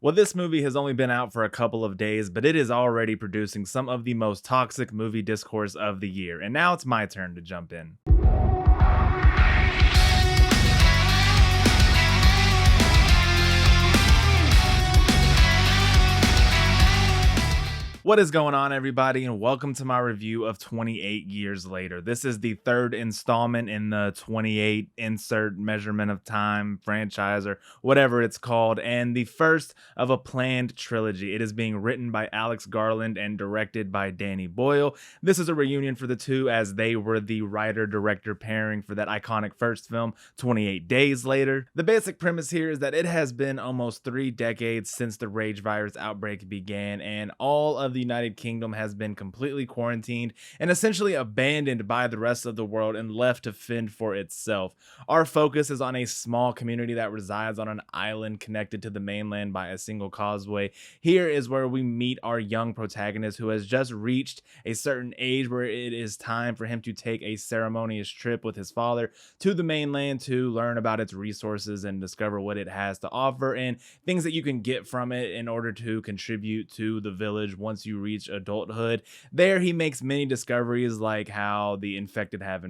Well, this movie has only been out for a couple of days, but it is already producing some of the most toxic movie discourse of the year. And now it's my turn to jump in. What is going on, everybody, and welcome to my review of 28 Years Later. This is the third installment in the 28 insert measurement of time franchise, or whatever it's called, and the first of a planned trilogy. It is being written by Alex Garland and directed by Danny Boyle. This is a reunion for the two, as they were the writer-director pairing for that iconic first film, 28 Days Later. The basic premise here is that it has been almost 3 decades since the rage virus outbreak began, and all of the United Kingdom has been completely quarantined and essentially abandoned by the rest of the world and left to fend for itself. Our focus is on a small community that resides on an island connected to the mainland by a single causeway. Here is where we meet our young protagonist, who has just reached a certain age where it is time for him to take a ceremonious trip with his father to the mainland to learn about its resources and discover what it has to offer and things that you can get from it in order to contribute to the village once you reach adulthood. There he makes many discoveries, like how the infected have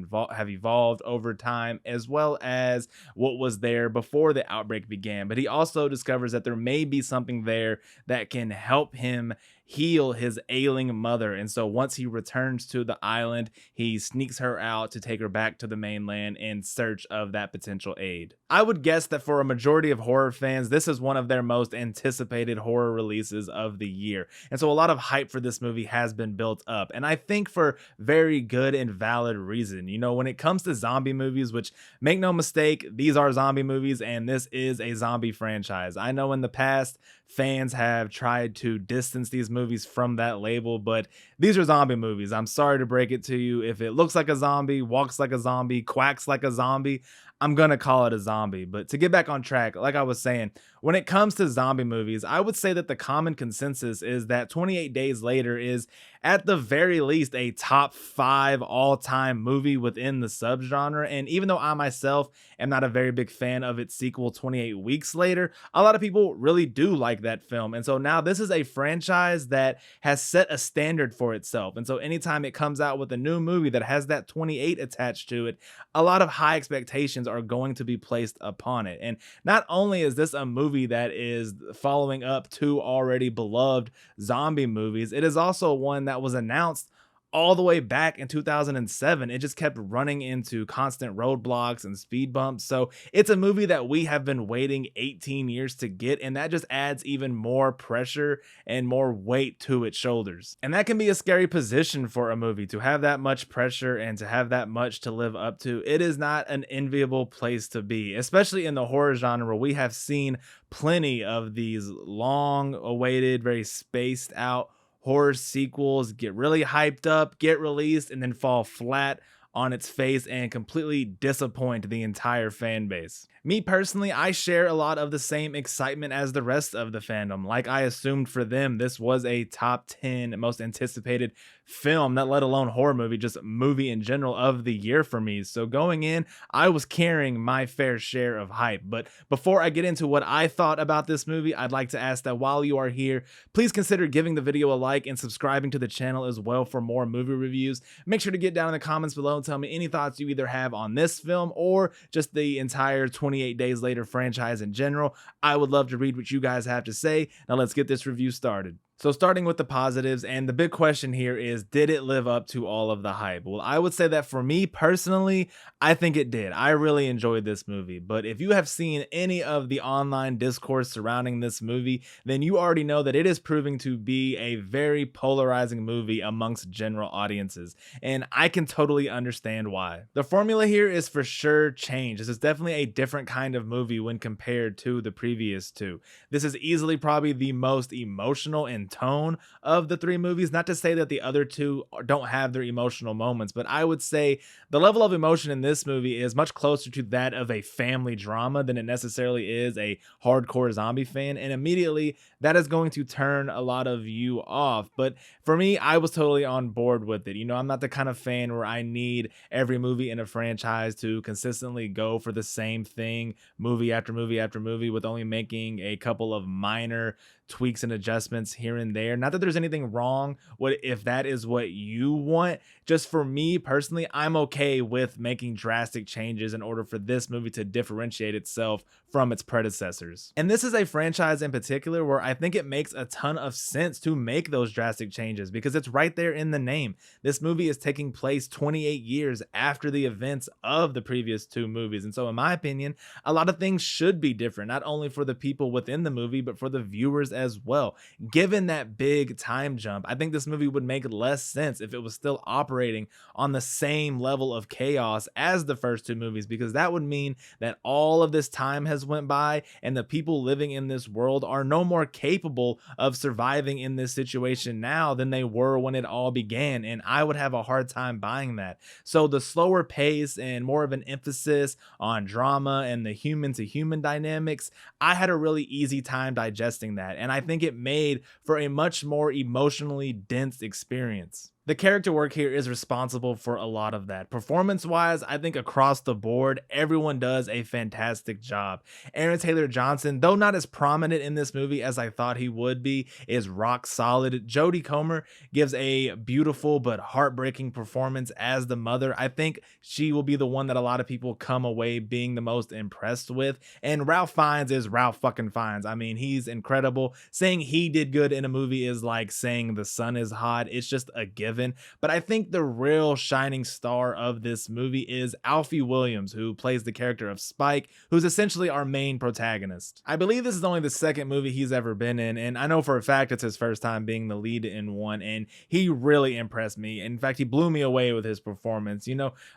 evolved over time, as well as what was there before the outbreak began. But he also discovers that there may be something there that can help him heal his ailing mother. And so once he returns to the island, he sneaks her out to take her back to the mainland in search of that potential aid. I would guess that for a majority of horror fans, this is one of their most anticipated horror releases of the year. And so a lot of hype for this movie has been built up, and I think for very good and valid reason. You know, when it comes to zombie movies, which, make no mistake, these are zombie movies and this is a zombie franchise. I know in the past fans have tried to distance these movies from that label, but these are zombie movies. I'm sorry to break it to you. If it looks like a zombie, walks like a zombie, quacks like a zombie, I'm gonna call it a zombie. But to get back on track, like I was saying, when it comes to zombie movies, I would say that the common consensus is that 28 Days Later is, at the very least, a top 5 all-time movie within the subgenre. And even though I myself am not a very big fan of its sequel, 28 Weeks Later, a lot of people really do like that film. And so now this is a franchise that has set a standard for itself. And so anytime it comes out with a new movie that has that 28 attached to it, a lot of high expectations are going to be placed upon it. And not only is this a movie that is following up 2 already beloved zombie movies, it is also one that was announced all the way back in 2007. It just kept running into constant roadblocks and speed bumps. So it's a movie that we have been waiting 18 years to get, and that just adds even more pressure and more weight to its shoulders. And that can be a scary position for a movie, to have that much pressure and to have that much to live up to. It is not an enviable place to be, especially in the horror genre. We have seen plenty of these long awaited, very spaced out horror sequels get really hyped up, get released, and then fall flat on its face and completely disappoint the entire fan base. Me personally, I share a lot of the same excitement as the rest of the fandom. Like I assumed for them, this was a top 10 most anticipated film, not let alone horror movie, just movie in general of the year for me. So going in, I was carrying my fair share of hype. But before I get into what I thought about this movie, I'd like to ask that while you are here, please consider giving the video a like and subscribing to the channel as well for more movie reviews. Make sure to get down in the comments below and tell me any thoughts you either have on this film or just the entire 28 Days Later franchise in general. I would love to read what you guys have to say. Now let's get this review started. So starting with the positives, and the big question here is, did it live up to all of the hype? Well, I would say that for me personally, I think it did. I really enjoyed this movie. But if you have seen any of the online discourse surrounding this movie, then you already know that it is proving to be a very polarizing movie amongst general audiences. And I can totally understand why. The formula here is for sure changed. This is definitely a different kind of movie when compared to the previous two. This is easily probably the most emotional and and tone of the three movies. Not to say that the other two don't have their emotional moments, but I would say the level of emotion in this movie is much closer to that of a family drama than it necessarily is a hardcore zombie fan. And immediately that is going to turn a lot of you off. But for me, I was totally on board with it. I'm not the kind of fan where I need every movie in a franchise to consistently go for the same thing movie after movie after movie, with only making a couple of minor tweaks and adjustments here and there. Not that there's anything wrong with if that is what you want. Just for me personally, I'm okay with making drastic changes in order for this movie to differentiate itself from its predecessors. And this is a franchise in particular where I think it makes a ton of sense to make those drastic changes because it's right there in the name. This movie is taking place 28 years after the events of the previous two movies. And so in my opinion, a lot of things should be different, not only for the people within the movie, but for the viewers as well. Given that big time jump, I think this movie would make less sense if it was still operating on the same level of chaos as the first two movies, because that would mean that all of this time has went by and the people living in this world are no more capable of surviving in this situation now than they were when it all began, and I would have a hard time buying that. So the slower pace and more of an emphasis on drama and the human to human dynamics, I had a really easy time digesting that, and I think it made for a much more emotionally dense experience. The character work here is responsible for a lot of that. Performance-wise, I think across the board, everyone does a fantastic job. Aaron Taylor Johnson, though not as prominent in this movie as I thought he would be, is rock solid. Jodie Comer gives a beautiful but heartbreaking performance as the mother. I think she will be the one that a lot of people come away being the most impressed with. And Ralph Fiennes is Ralph fucking Fiennes. I mean, he's incredible. Saying he did good in a movie is like saying the sun is hot. It's just a given. But I think the real shining star of this movie is Alfie Williams, who plays the character of Spike, who's essentially our main protagonist. I believe this is only the second movie he's ever been in, and I know for a fact it's his first time being the lead in one, and he really impressed me. In fact, he blew me away with his performance.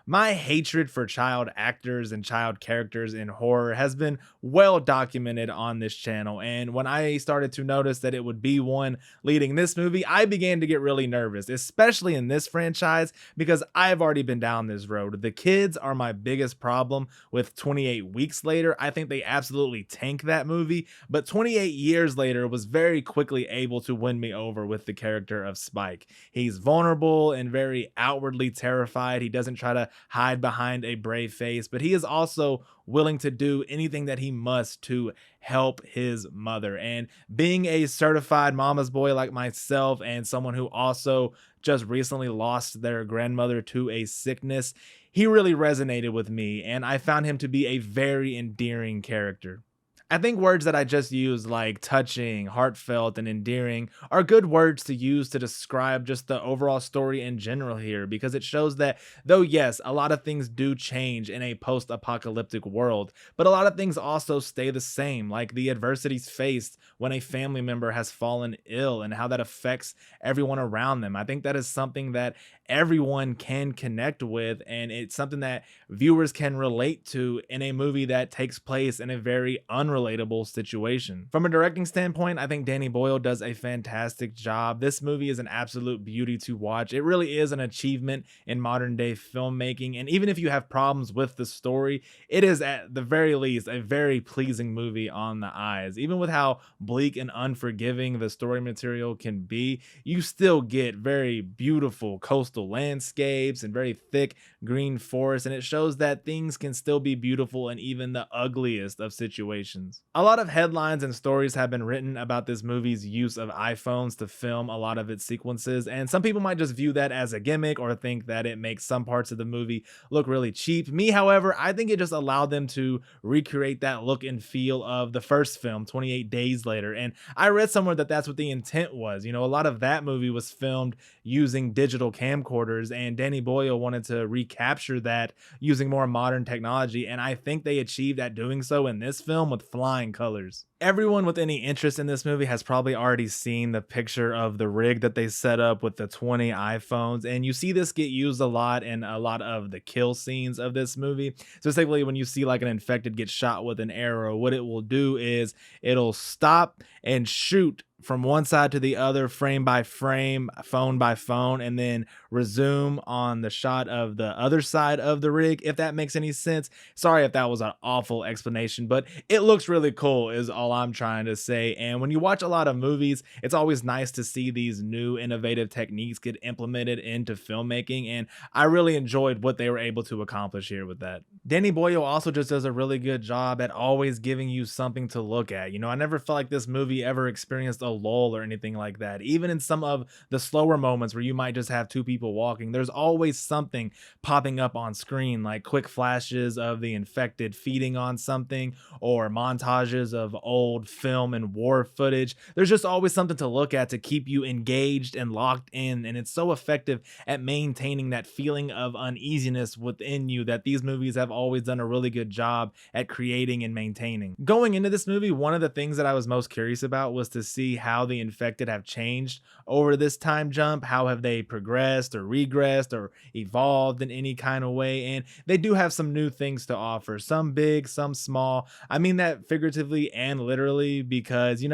My hatred for child actors and child characters in horror has been well documented on this channel, and when I started to notice that it would be one leading this movie, I began to get really nervous, especially in this franchise, because I've already been down this road. The kids are my biggest problem with 28 Weeks Later. I think they absolutely tank that movie, but 28 Years Later was very quickly able to win me over with the character of Spike. He's vulnerable and very outwardly terrified. He doesn't try to hide behind a brave face, but he is also willing to do anything that he must to help his mother. And being a certified mama's boy like myself, and someone who also just recently lost their grandmother to a sickness, he really resonated with me, and I found him to be a very endearing character. I think words that I just used, like touching, heartfelt, and endearing, are good words to use to describe just the overall story in general here, because it shows that though yes, a lot of things do change in a post-apocalyptic world, but a lot of things also stay the same, like the adversities faced when a family member has fallen ill and how that affects everyone around them. I think that is something that everyone can connect with, and it's something that viewers can relate to in a movie that takes place in a very unrelatable situation. From a directing standpoint, I think Danny Boyle does a fantastic job. This movie is an absolute beauty to watch. It really is an achievement in modern day filmmaking, and even if you have problems with the story, it is at the very least a very pleasing movie on the eyes. Even with how bleak and unforgiving the story material can be, you still get very beautiful coastal landscapes and very thick green forests, and it shows that things can still be beautiful in even the ugliest of situations. A lot of headlines and stories have been written about this movie's use of iPhones to film a lot of its sequences, and some people might just view that as a gimmick or think that it makes some parts of the movie look really cheap. Me, however, I think it just allowed them to recreate that look and feel of the first film, 28 Days Later, and I read somewhere that that's what the intent was. A lot of that movie was filmed using digital camcorders, and Danny Boyle wanted to recapture that using more modern technology, and I think they achieved at doing so in this film with flying colors. Everyone with any interest in this movie has probably already seen the picture of the rig that they set up with the 20 iPhones, and you see this get used a lot in a lot of the kill scenes of this movie. Specifically, when you see like an infected get shot with an arrow, what it will do is it'll stop and shoot from one side to the other, frame by frame, phone by phone, and then resume on the shot of the other side of the rig, if that makes any sense. Sorry if that was an awful explanation, but it looks really cool, is all I'm trying to say. And when you watch a lot of movies, it's always nice to see these new innovative techniques get implemented into filmmaking. And I really enjoyed what they were able to accomplish here with that. Danny Boyle also just does a really good job at always giving you something to look at. I never felt like this movie ever experienced a lull or anything like that. Even in some of the slower moments where you might just have two people walking, there's always something popping up on screen, like quick flashes of the infected feeding on something or montages of old film and war footage. There's just always something to look at to keep you engaged and locked in. And it's so effective at maintaining that feeling of uneasiness within you that these movies have always done a really good job at creating and maintaining. Going into this movie, one of the things that I was most curious about was to see how the infected have changed over this time jump. How have they progressed or regressed or evolved in any kind of way? And they do have some new things to offer, some big, some small. I mean that figuratively and literally, because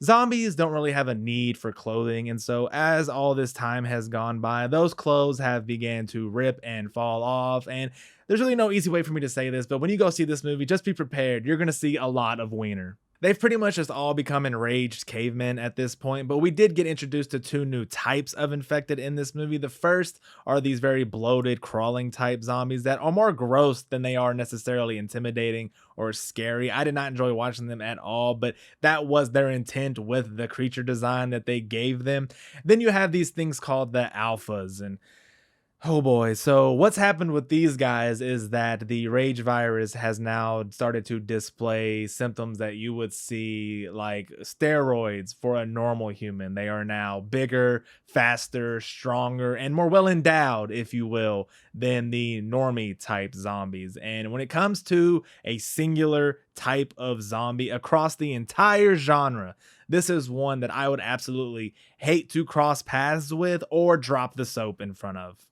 zombies don't really have a need for clothing, and so as all this time has gone by, those clothes have began to rip and fall off. And there's really no easy way for me to say this, but when you go see this movie, just be prepared. You're gonna see a lot of wiener. They've pretty much just all become enraged cavemen at this point, but we did get introduced to two new types of infected in this movie. The first are these very bloated, crawling type zombies that are more gross than they are necessarily intimidating or scary. I did not enjoy watching them at all, but that was their intent with the creature design that they gave them. Then you have these things called the alphas, and oh boy. So what's happened with these guys is that the rage virus has now started to display symptoms that you would see like steroids for a normal human. They are now bigger, faster, stronger, and more well endowed, if you will, than the normie type zombies. And when it comes to a singular type of zombie across the entire genre, this is one that I would absolutely hate to cross paths with or drop the soap in front of.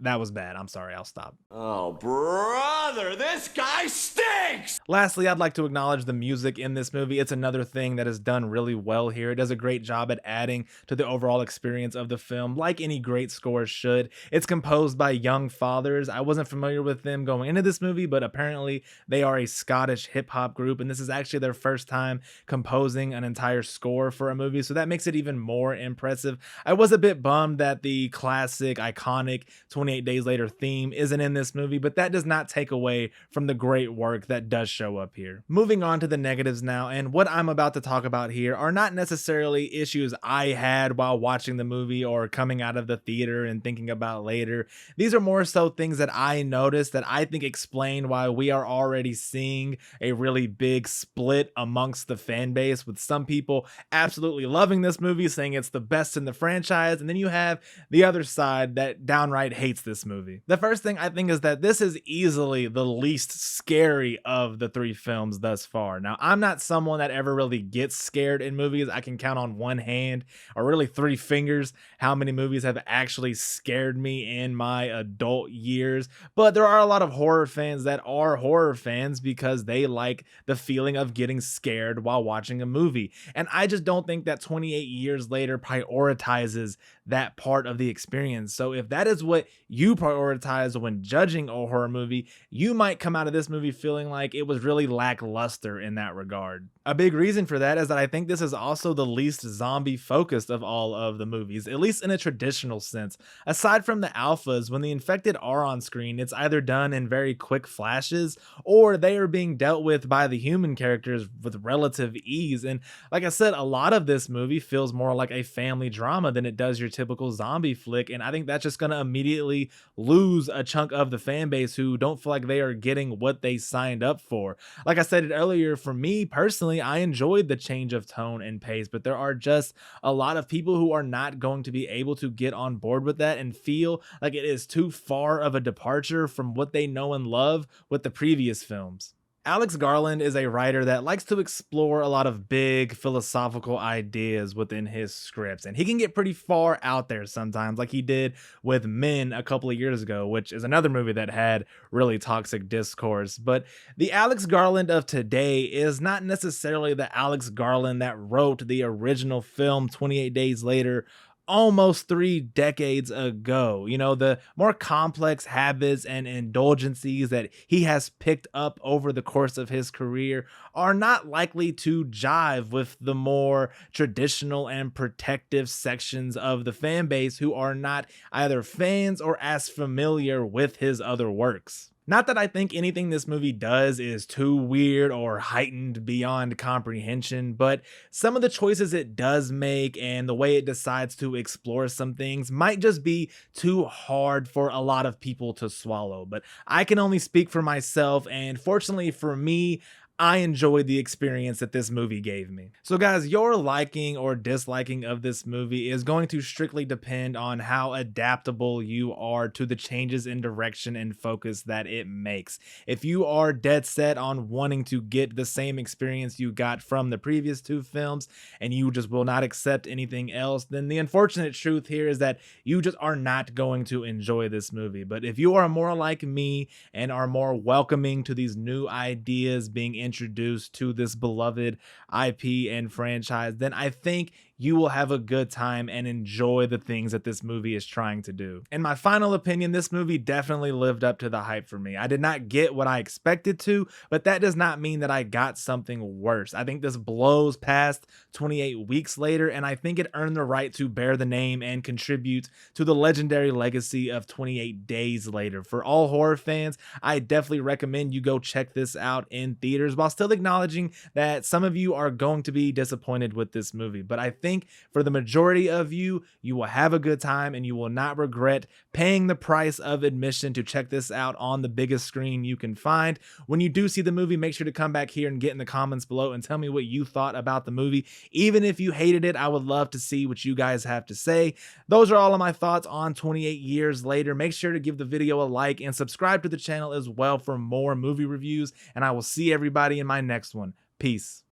That was bad. I'm sorry. I'll stop. Oh, brother, this guy stinks! Lastly, I'd like to acknowledge the music in this movie. It's another thing that is done really well here. It does a great job at adding to the overall experience of the film, like any great score should. It's composed by Young Fathers. I wasn't familiar with them going into this movie, but apparently they are a Scottish hip-hop group, and this is actually their first time composing an entire score for a movie, so that makes it even more impressive. I was a bit bummed that the classic, iconic 28 Days Later theme isn't in this movie, but that does not take away from the great work that does show up here. Moving on to the negatives now, and what I'm about to talk about here are not necessarily issues I had while watching the movie or coming out of the theater and thinking about later. These are more so things that I noticed that I think explain why we are already seeing a really big split amongst the fan base, with some people absolutely loving this movie, saying it's the best in the franchise, and then you have the other side that downright hates this movie. The first thing I think is that this is easily the least scary of the three films thus far. Now, I'm not someone that ever really gets scared in movies. I can count on one hand, or really three fingers, how many movies have actually scared me in my adult years. But there are a lot of horror fans that are horror fans because they like the feeling of getting scared while watching a movie. And I just don't think that 28 years later prioritizes that part of the experience. So if that is what you prioritize when judging a horror movie, you might come out of this movie feeling like it was really lackluster in that regard. A big reason for that is that I think this is also the least zombie focused of all of the movies, at least in a traditional sense. Aside from the alphas, when the infected are on screen, it's either done in very quick flashes or they are being dealt with by the human characters with relative ease. And like I said, a lot of this movie feels more like a family drama than it does your typical zombie flick, and I think that's just going to immediately lose a chunk of the fan base who don't feel like they are getting what they signed up for. Like I said earlier, for me personally, I enjoyed the change of tone and pace, but there are just a lot of people who are not going to be able to get on board with that and feel like it is too far of a departure from what they know and love with the previous films. Alex Garland is a writer that likes to explore a lot of big philosophical ideas within his scripts, and he can get pretty far out there sometimes, like he did with Men a couple of years ago, which is another movie that had really toxic discourse. But the Alex Garland of today is not necessarily the Alex Garland that wrote the original film 28 Days Later almost 3 decades ago. You know, the more complex habits and indulgencies that he has picked up over the course of his career are not likely to jive with the more traditional and protective sections of the fan base who are not either fans or as familiar with his other works. Not that I think anything this movie does is too weird or heightened beyond comprehension, but some of the choices it does make and the way it decides to explore some things might just be too hard for a lot of people to swallow. But I can only speak for myself, and fortunately for me, I enjoyed the experience that this movie gave me. So guys, your liking or disliking of this movie is going to strictly depend on how adaptable you are to the changes in direction and focus that it makes. If you are dead set on wanting to get the same experience you got from the previous two films and you just will not accept anything else, then the unfortunate truth here is that you just are not going to enjoy this movie. But if you are more like me and are more welcoming to these new ideas being introduced to this beloved IP and franchise, then I think you will have a good time and enjoy the things that this movie is trying to do. In my final opinion, this movie definitely lived up to the hype for me. I did not get what I expected to, but that does not mean that I got something worse. I think this blows past 28 weeks later, and I think it earned the right to bear the name and contribute to the legendary legacy of 28 Days Later. For all horror fans, I definitely recommend you go check this out in theaters, while still acknowledging that some of you are going to be disappointed with this movie. But I think for the majority of you, you will have a good time and you will not regret paying the price of admission to check this out on the biggest screen you can find. When you do see the movie, make sure to come back here and get in the comments below and tell me what you thought about the movie. Even if you hated it, I would love to see what you guys have to say. Those are all of my thoughts on 28 Years Later. Make sure to give the video a like and subscribe to the channel as well for more movie reviews, and I will see everybody in my next one. Peace.